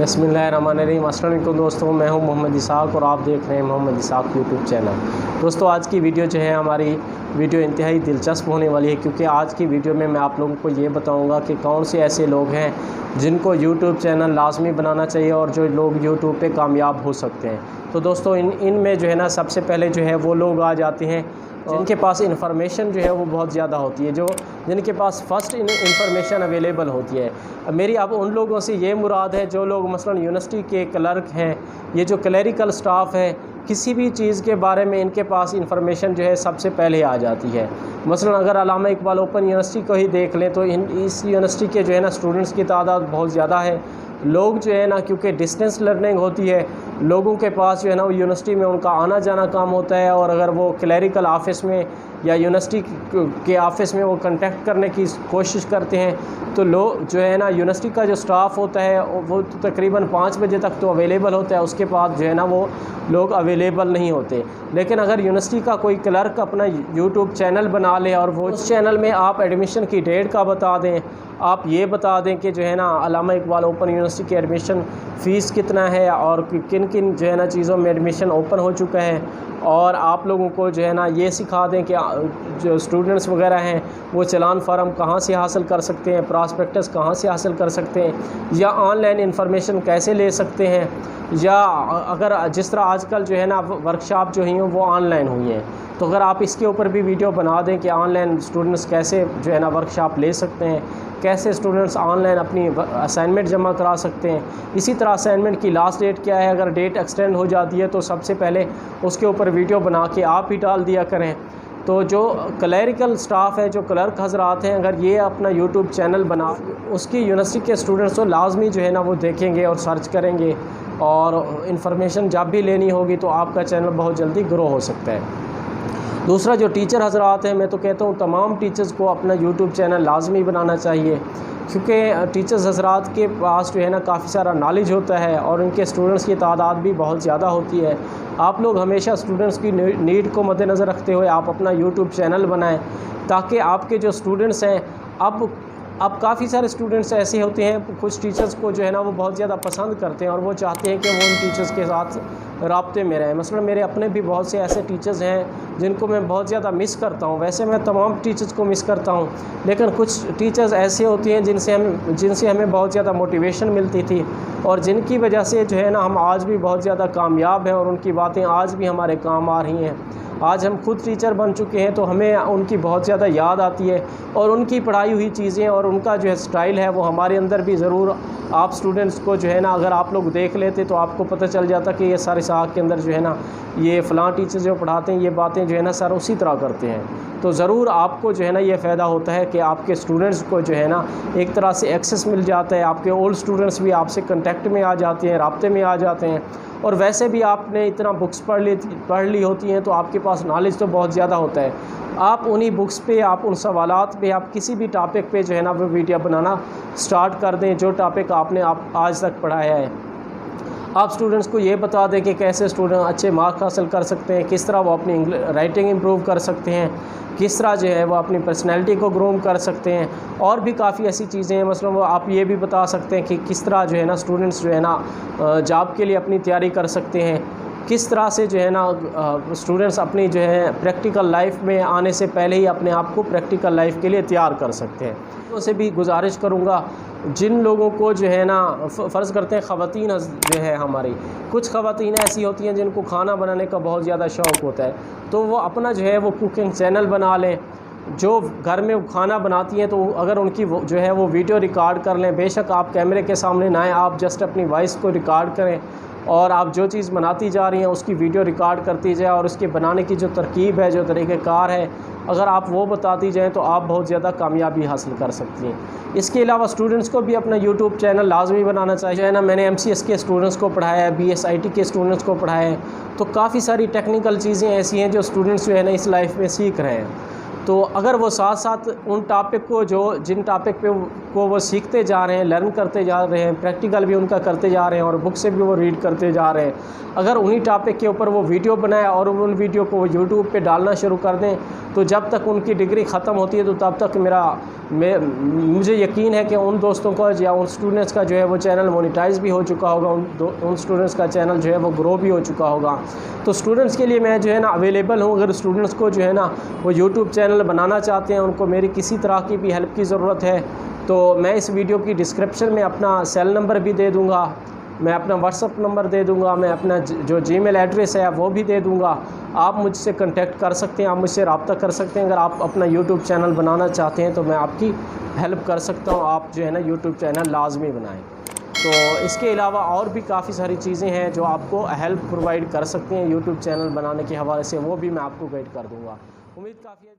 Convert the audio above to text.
बिस्मिल्लाहिर्रहमानिर्रहीम। अस्सलाम वालेकुम दोस्तों, मैं हूं मोहम्मद इसाक और आप देख रहे हैं मोहम्मद इसाक यूट्यूब चैनल। दोस्तों, आज की वीडियो जो है हमारी वीडियो इंतहाई दिलचस्प होने वाली है, क्योंकि आज की वीडियो में मैं आप लोगों को ये बताऊंगा कि कौन से ऐसे लोग हैं जिनको यूट्यूब चैनल लाजमी बनाना चाहिए और जो लोग यूट्यूब पे कामयाब हो सकते हैं। तो दोस्तों, इनमें जो है ना सबसे पहले जो है वो लोग आ जाते हैं जिनके पास इन्फॉर्मेशन जो है वो बहुत ज़्यादा होती है, जिनके पास फ़र्स्ट इन्फॉर्मेशन अवेलेबल होती है। मेरी अब उन लोगों से ये मुराद है जो लोग मसलन यूनिवर्सिटी के क्लर्क हैं, ये जो क्लरिकल स्टाफ है, किसी भी चीज़ के बारे में इनके पास इन्फॉर्मेशन जो है सबसे पहले आ जाती है। मसलन अगर अल्लामा इकबाल ओपन यूनिवर्सिटी को ही देख लें तो इस यूनिवर्सिटी के जो है ना स्टूडेंट्स की तादाद बहुत ज़्यादा है। लोग जो है ना, क्योंकि डिस्टेंस लर्निंग होती है, लोगों के पास जो है ना वो यूनिवर्सिटी में उनका आना जाना काम होता है, और अगर वो क्लरिकल ऑफिस में या यूनिवर्सिटी के ऑफिस में वो कांटेक्ट करने की कोशिश करते हैं तो लोग जो है ना यूनिवर्सिटी का जो स्टाफ होता है वो तो तकरीबन 5 बजे तक तो अवेलेबल होता है, उसके बाद जो है ना वो लोग अवेलेबल नहीं होते। लेकिन अगर यूनिवर्सिटी का कोई क्लर्क अपना यूट्यूब चैनल बना ले और वो उस चैनल में आप एडमिशन की डेट का बता दें, आप ये बता दें कि जो है ना अल्लामा इकबाल ओपन यूनिवर्सिटी की एडमिशन फ़ीस कितना है और किन किन जो है ना चीज़ों में एडमिशन ओपन हो चुका है, और आप लोगों को जो है ना ये सिखा दें कि जो स्टूडेंट्स वगैरह हैं वो चालान फार्म कहाँ से हासिल कर सकते हैं, प्रॉस्पेक्टस कहाँ से हासिल कर सकते हैं, या ऑनलाइन इन्फॉर्मेशन कैसे ले सकते हैं, या अगर जिस तरह आजकल जो है ना वर्कशॉप जो हुई हैं वो ऑनलाइन हुई हैं, तो अगर आप इसके ऊपर भी वीडियो बना दें कि ऑनलाइन स्टूडेंट्स कैसे जो है ना वर्कशॉप ले सकते हैं, कैसे स्टूडेंट्स ऑनलाइन अपनी असाइनमेंट जमा करा सकते हैं। इसी तरह असाइनमेंट की लास्ट डेट क्या है, अगर डेट एक्सटेंड हो जाती है तो सबसे पहले उसके ऊपर वीडियो बना के आप ही डाल दिया करें। तो जो क्लरिकल स्टाफ है, जो क्लर्क हजरात हैं, अगर ये अपना यूट्यूब चैनल बना, उसकी यूनिवर्सिटी के स्टूडेंट्स तो लाजमी जो है ना वो देखेंगे और सर्च करेंगे, और इन्फॉर्मेशन जब भी लेनी होगी तो आपका चैनल बहुत जल्दी ग्रो हो सकता है। दूसरा, जो टीचर हजरात हैं, मैं तो कहता हूँ तमाम टीचर्स को अपना यूट्यूब चैनल लाजमी बनाना चाहिए, क्योंकि टीचर्स हजरात के पास जो है ना काफ़ी सारा नॉलेज होता है और उनके स्टूडेंट्स की तादाद भी बहुत ज़्यादा होती है। आप लोग हमेशा स्टूडेंट्स की नीड को मद्देनज़र रखते हुए आप अपना यूट्यूब चैनल बनाएं, ताकि आपके जो स्टूडेंट्स हैं, अब काफ़ी सारे स्टूडेंट्स ऐसे होते हैं, कुछ टीचर्स को जो है ना वो बहुत ज़्यादा पसंद करते हैं और वो चाहते हैं कि वो उन टीचर्स के साथ राब्ते में रहें। मसलन मेरे अपने भी बहुत से ऐसे टीचर्स हैं जिनको मैं बहुत ज़्यादा मिस करता हूँ। वैसे मैं तमाम टीचर्स को मिस करता हूँ, लेकिन कुछ टीचर्स ऐसे होती हैं जिनसे हमें बहुत ज़्यादा मोटिवेशन मिलती थी, और जिनकी वजह से जो है ना हम आज भी बहुत ज़्यादा कामयाब हैं और उनकी बातें आज भी हमारे काम आ रही हैं। आज हम खुद टीचर बन चुके हैं तो हमें उनकी बहुत ज़्यादा याद आती है, और उनकी पढ़ाई हुई चीज़ें और उनका जो है स्टाइल है वो हमारे अंदर भी ज़रूर आप स्टूडेंट्स को जो है ना अगर आप लोग देख लेते तो आपको पता चल जाता कि ये सारे साख के अंदर जो है ना ये फ़लाँ टीचर जो पढ़ाते हैं ये बातें जो है ना सर उसी तरह करते हैं। तो ज़रूर आपको जो है ना ये फ़ायदा होता है कि आपके स्टूडेंट्स को जो है ना एक तरह से एक्सेस मिल जाता है, आपके ओल्ड स्टूडेंट्स भी आपसे कंटेक्ट में आ जाते हैं, राब्ते में आ जाते हैं, और वैसे भी आपने इतना बुक्स पढ़ ली होती हैं तो आपके पास नॉलेज तो बहुत ज़्यादा होता है। आप उन्हीं बुक्स पे, आप उन सवालात पे, आप किसी भी टॉपिक पे जो है ना वो वीडियो बनाना स्टार्ट कर दें, जो टॉपिक आपने आज तक पढ़ाया है। आप स्टूडेंट्स को ये बता दें कि कैसे स्टूडेंट अच्छे मार्क्स हासिल कर सकते हैं, किस तरह वो अपनी राइटिंग इम्प्रूव कर सकते हैं, किस तरह जो है वो अपनी पर्सनैलिटी को ग्रूम कर सकते हैं, और भी काफ़ी ऐसी चीज़ें हैं। मसलन वो आप ये भी बता सकते हैं कि किस तरह जो है ना स्टूडेंट्स जो है ना जॉब के लिए अपनी तैयारी कर सकते हैं, किस तरह से जो है ना स्टूडेंट्स अपनी जो है प्रैक्टिकल लाइफ में आने से पहले ही अपने आप को प्रैक्टिकल लाइफ के लिए तैयार कर सकते हैं। उनसे भी गुजारिश करूँगा, जिन लोगों को जो है ना फ़र्ज़ करते हैं ख़वातीन जो है हमारी, कुछ ख़वातीन ऐसी होती हैं जिनको खाना बनाने का बहुत ज़्यादा शौक़ होता है, तो वो अपना जो है वो कुकिंग चैनल बना लें। जो घर में खाना बनाती हैं तो अगर उनकी जो है वो वीडियो रिकॉर्ड कर लें, बेशक आप कैमरे के सामने ना आएँ, आप जस्ट अपनी वॉइस को रिकॉर्ड करें और आप जो चीज़ बनाती जा रही हैं उसकी वीडियो रिकॉर्ड करती जाए, और उसके बनाने की जो तरकीब है, जो तरीक़ेकार है, अगर आप वो बताती जाएँ तो आप बहुत ज़्यादा कामयाबी हासिल कर सकती हैं। इसके अलावा स्टूडेंट्स को भी अपना यूट्यूब चैनल लाजमी बनाना चाहिए। जो है ना मैंने MCS के स्टूडेंट्स को पढ़ाया है, BSIT के स्टूडेंट्स को पढ़ाया है, तो काफ़ी सारी टेक्निकल चीज़ें ऐसी हैं जो स्टूडेंट्स जो है ना इस लाइफ में सीख रहे हैं। तो अगर वो साथ साथ उन टॉपिक को जिन टॉपिक पे को वो सीखते जा रहे हैं, लर्न करते जा रहे हैं, प्रैक्टिकल भी उनका करते जा रहे हैं और बुक से भी वो रीड करते जा रहे हैं, अगर उन्हीं टॉपिक के ऊपर वो वीडियो बनाए और उन वीडियो को वो यूट्यूब पे डालना शुरू कर दें, तो जब तक उनकी डिग्री ख़त्म होती है तो तब तक मुझे यकीन है कि उन दोस्तों का या उन स्टूडेंट्स का जो है वो चैनल मोनेटाइज भी हो चुका होगा, उन स्टूडेंट्स का चैनल जो है वो ग्रो भी हो चुका होगा। तो स्टूडेंट्स के लिए मैं जो है ना अवेलेबल हूँ। अगर स्टूडेंट्स को जो है ना वो यूट्यूब चैनल बनाना चाहते हैं, उनको मेरी किसी तरह की भी हेल्प की ज़रूरत है, तो मैं इस वीडियो की डिस्क्रिप्शन में अपना सेल नंबर भी दे दूँगा, मैं अपना व्हाट्सअप नंबर दे दूंगा, मैं अपना जो जीमेल एड्रेस है वो भी दे दूंगा। आप मुझसे कांटेक्ट कर सकते हैं, आप मुझसे रब्ता कर सकते हैं। अगर आप अपना यूट्यूब चैनल बनाना चाहते हैं तो मैं आपकी हेल्प कर सकता हूं। आप जो है ना यूट्यूब चैनल लाजमी बनाएं। तो इसके अलावा और भी काफ़ी सारी चीज़ें हैं जो आपको हेल्प प्रोवाइड कर सकते हैं यूट्यूब चैनल बनाने के हवाले से, वो भी मैं आपको गाइड कर दूँगा। उम्मीद काफ़ी है।